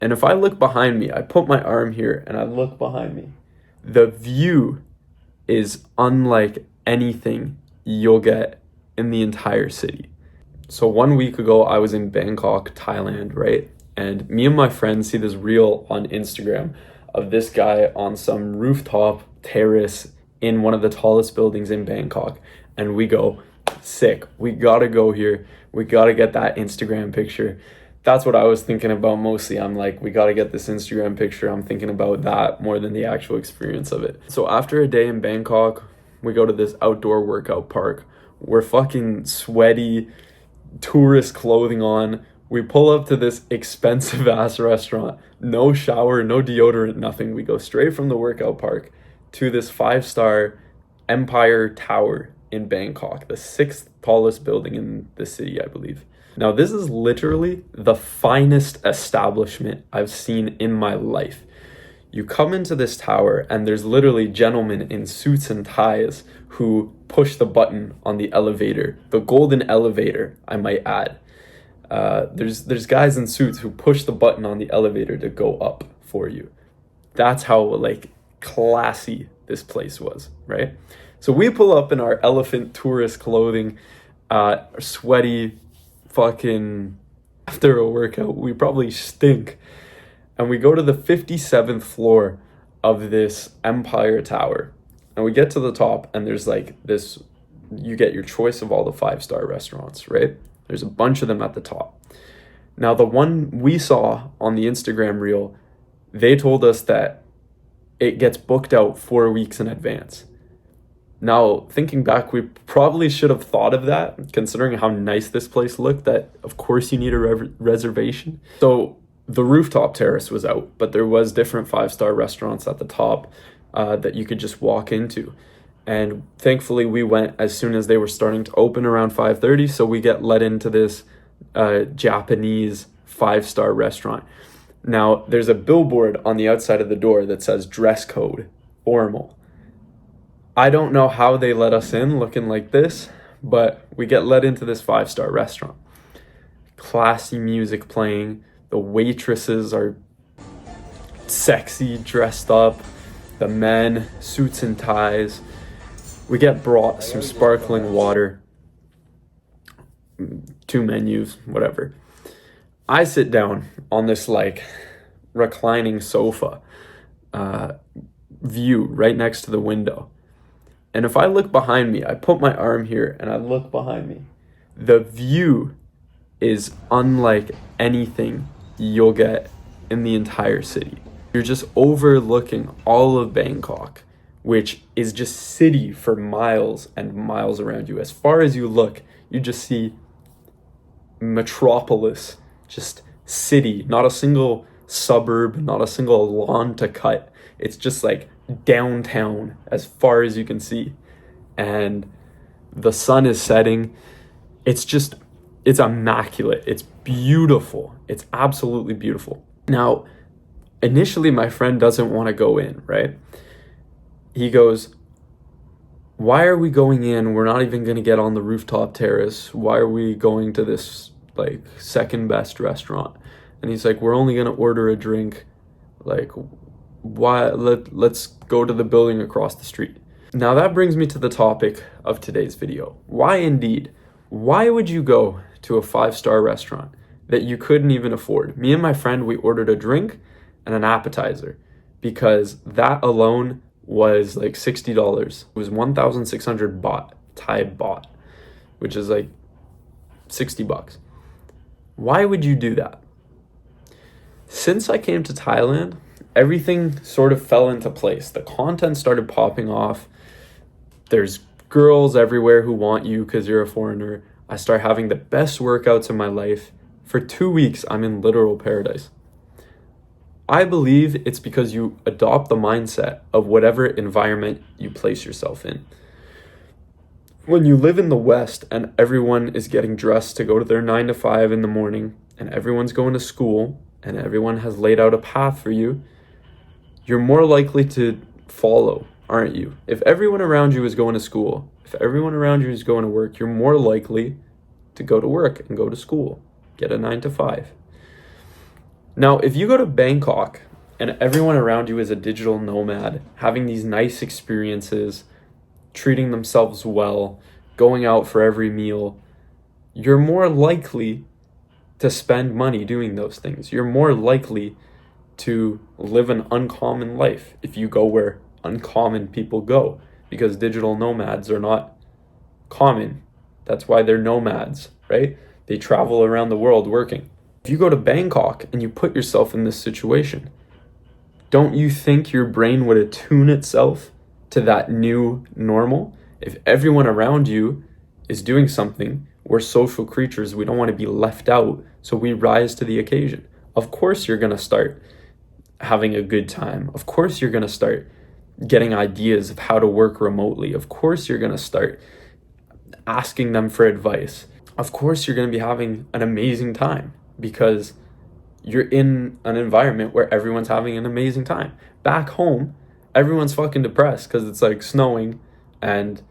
And if I look behind me, I put my arm here and I look behind me, the view is unlike anything you'll get in the entire city. So 1 week ago, I was in Bangkok, Thailand, right? And me and my friends see this reel on Instagram of this guy on some rooftop terrace in one of the tallest buildings in Bangkok. And we go, sick, we gotta go here. We gotta get that Instagram picture. That's what I was thinking about mostly. I'm like, we gotta get this Instagram picture. I'm thinking about that more than the actual experience of it. So after a day in Bangkok, we go to this outdoor workout park. We're fucking sweaty, tourist clothing on. We pull up to this expensive ass restaurant. No shower, no deodorant, nothing. We go straight from the workout park to this 5-star Empire Tower in Bangkok, the 6th tallest building in the city, I believe. Now, this is literally the finest establishment I've seen in my life. You come into this tower and there's literally gentlemen in suits and ties who push the button on the elevator, the golden elevator, I might add. There's guys in suits who push the button on the elevator to go up for you. That's how like classy this place was, right? So we pull up in our elephant tourist clothing, sweaty, fucking after a workout, we probably stink. And we go to the 57th floor of this Empire Tower. And we get to the top and there's like this, you get your choice of all the 5-star restaurants, right? There's a bunch of them at the top. Now, the one we saw on the Instagram reel, they told us that it gets booked out 4 weeks in advance. Now, thinking back, we probably should have thought of that, considering how nice this place looked, that of course you need a reservation. So the rooftop terrace was out, but there was different 5-star restaurants at the top that you could just walk into. And thankfully we went as soon as they were starting to open around 5:30, so we get let into this Japanese 5-star restaurant. Now, there's a billboard on the outside of the door that says dress code, formal. I don't know how they let us in looking like this, but we get let into this 5-star restaurant. Classy music playing, the waitresses are sexy, dressed up, the men, suits and ties. We get brought some sparkling water, 2 menus, whatever. I sit down on this like reclining sofa view right next to the window. And if I look behind me, I put my arm here and I look behind me, the view is unlike anything you'll get in the entire city. You're just overlooking all of Bangkok, which is just city for miles and miles around you. As far as you look, you just see metropolis, just city, not a single suburb, not a single lawn to cut. It's just like downtown as far as you can see. And the sun is setting. It's immaculate. It's beautiful. It's absolutely beautiful. Now, initially my friend doesn't want to go in, right? He goes, why are we going in? We're not even going to get on the rooftop terrace. Why are we going to this like second best restaurant? And he's like, we're only going to order a drink. Like, why? Let's go to the building across the street. Now that brings me to the topic of today's video. Why indeed? Why would you go to a 5-star restaurant that you couldn't even afford? Me and my friend, we ordered a drink and an appetizer because that alone was like $60. It was 1,600 baht, Thai baht, which is like $60. Why would you do that? Since I came to Thailand, everything sort of fell into place. The content started popping off. There's girls everywhere who want you because you're a foreigner. I start having the best workouts in my life. For 2 weeks, I'm in literal paradise. I believe it's because you adopt the mindset of whatever environment you place yourself in. When you live in the West and everyone is getting dressed to go to their 9 to 5 in the morning and everyone's going to school and everyone has laid out a path for you, you're more likely to follow, aren't you? If everyone around you is going to school, if everyone around you is going to work, you're more likely to go to work and go to school, get a 9 to 5. Now, if you go to Bangkok and everyone around you is a digital nomad, having these nice experiences, treating themselves well, going out for every meal, you're more likely to spend money doing those things. You're more likely to live an uncommon life if you go where uncommon people go, because digital nomads are not common. That's why they're nomads, right? They travel around the world working. If you go to Bangkok and you put yourself in this situation, don't you think your brain would attune itself to that new normal? If everyone around you is doing something, we're social creatures. We don't want to be left out, so we rise to the occasion. Of course, you're going to start having a good time. Of course, you're going to start getting ideas of how to work remotely. Of course, you're going to start asking them for advice. Of course, you're going to be having an amazing time because you're in an environment where everyone's having an amazing time. Back home, everyone's fucking depressed because it's like snowing and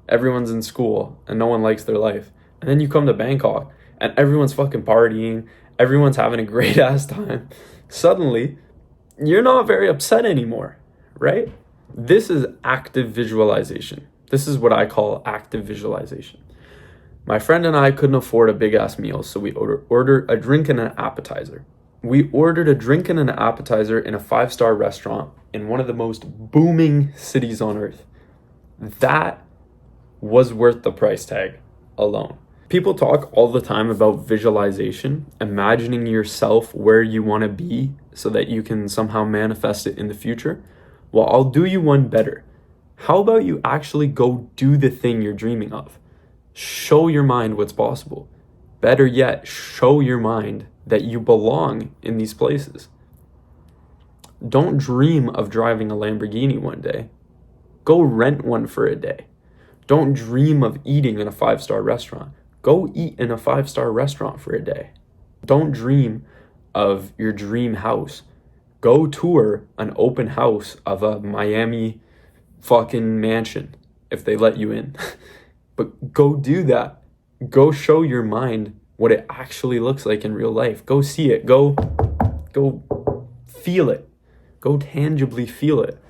everyone's in school and no one likes their life. And then you come to Bangkok and everyone's fucking partying, everyone's having a great ass time. Suddenly, you're not very upset anymore, right? This is active visualization. This is what I call active visualization. My friend and I couldn't afford a big ass meal, so we ordered a drink and an appetizer. We ordered a drink and an appetizer in a 5-star restaurant in one of the most booming cities on earth. That was worth the price tag alone. People talk all the time about visualization, imagining yourself where you want to be so that you can somehow manifest it in the future. Well, I'll do you one better. How about you actually go do the thing you're dreaming of? Show your mind what's possible. Better yet, show your mind that you belong in these places. Don't dream of driving a Lamborghini one day. Go rent one for a day. Don't dream of eating in a 5-star restaurant. Go eat in a 5-star restaurant for a day. Don't dream of your dream house. Go tour an open house of a Miami fucking mansion if they let you in. But go do that. Go show your mind what it actually looks like in real life. Go see it. Go feel it. Go tangibly feel it.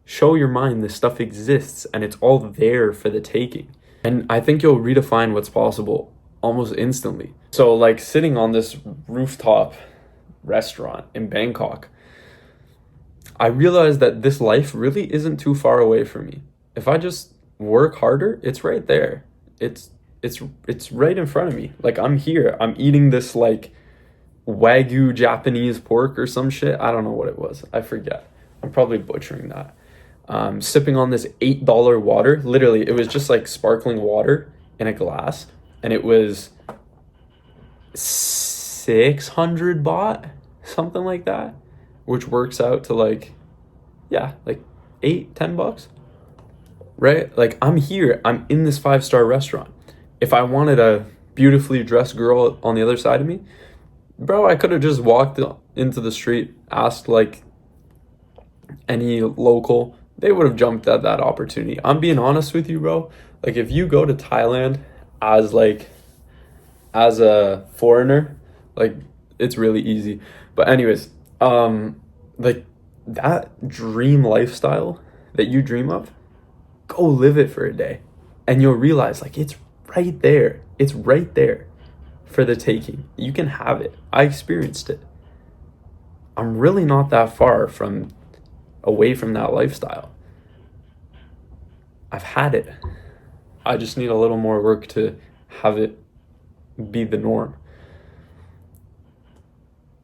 Show your mind this stuff exists and it's all there for the taking. And I think you'll redefine what's possible almost instantly. So like sitting on this rooftop restaurant in Bangkok, I realized that this life really isn't too far away from me. If I just work harder, it's right there. It's right in front of me. Like I'm here. I'm eating this like Wagyu Japanese pork or some shit. I don't know what it was. I forget. I'm probably butchering that. Sipping on this $8 water. Literally, it was just like sparkling water in a glass, and it was 600 baht, something like that, which works out to like 8-10 bucks, right? Like I'm here, I'm in this 5-star restaurant. If I wanted a beautifully dressed girl on the other side of me, bro, I could have just walked into the street, asked like any local, they would have jumped at that opportunity. I'm being honest with you, bro. Like if you go to Thailand as a foreigner, like it's really easy. But anyways, like that dream lifestyle that you dream of, go live it for a day and you'll realize like it's right there. It's right there for the taking. You can have it. I experienced it. I'm really not that far away from that lifestyle. I've had it. I just need a little more work to have it be the norm.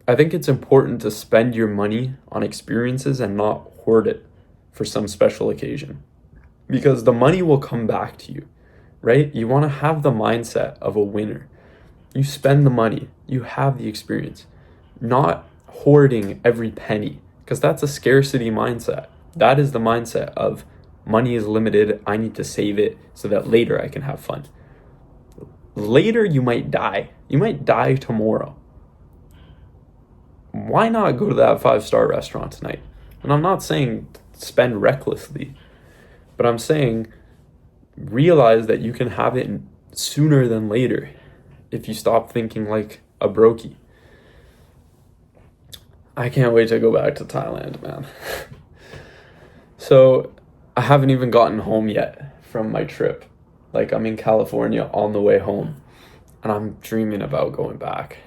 I think it's important to spend your money on experiences and not hoard it for some special occasion, because the money will come back to you, right? You want to have the mindset of a winner. You spend the money, you have the experience, not hoarding every penny, because that's a scarcity mindset. That is the mindset of money is limited. I need to save it so that later I can have fun. Later, you might die. You might die tomorrow. Why not go to that 5-star restaurant tonight? And I'm not saying spend recklessly, but I'm saying realize that you can have it sooner than later if you stop thinking like a brokey. I can't wait to go back to Thailand, man. So, I haven't even gotten home yet from my trip. Like, I'm in California on the way home, and I'm dreaming about going back.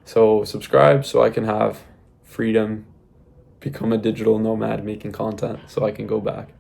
So, subscribe so I can have freedom, become a digital nomad making content so I can go back.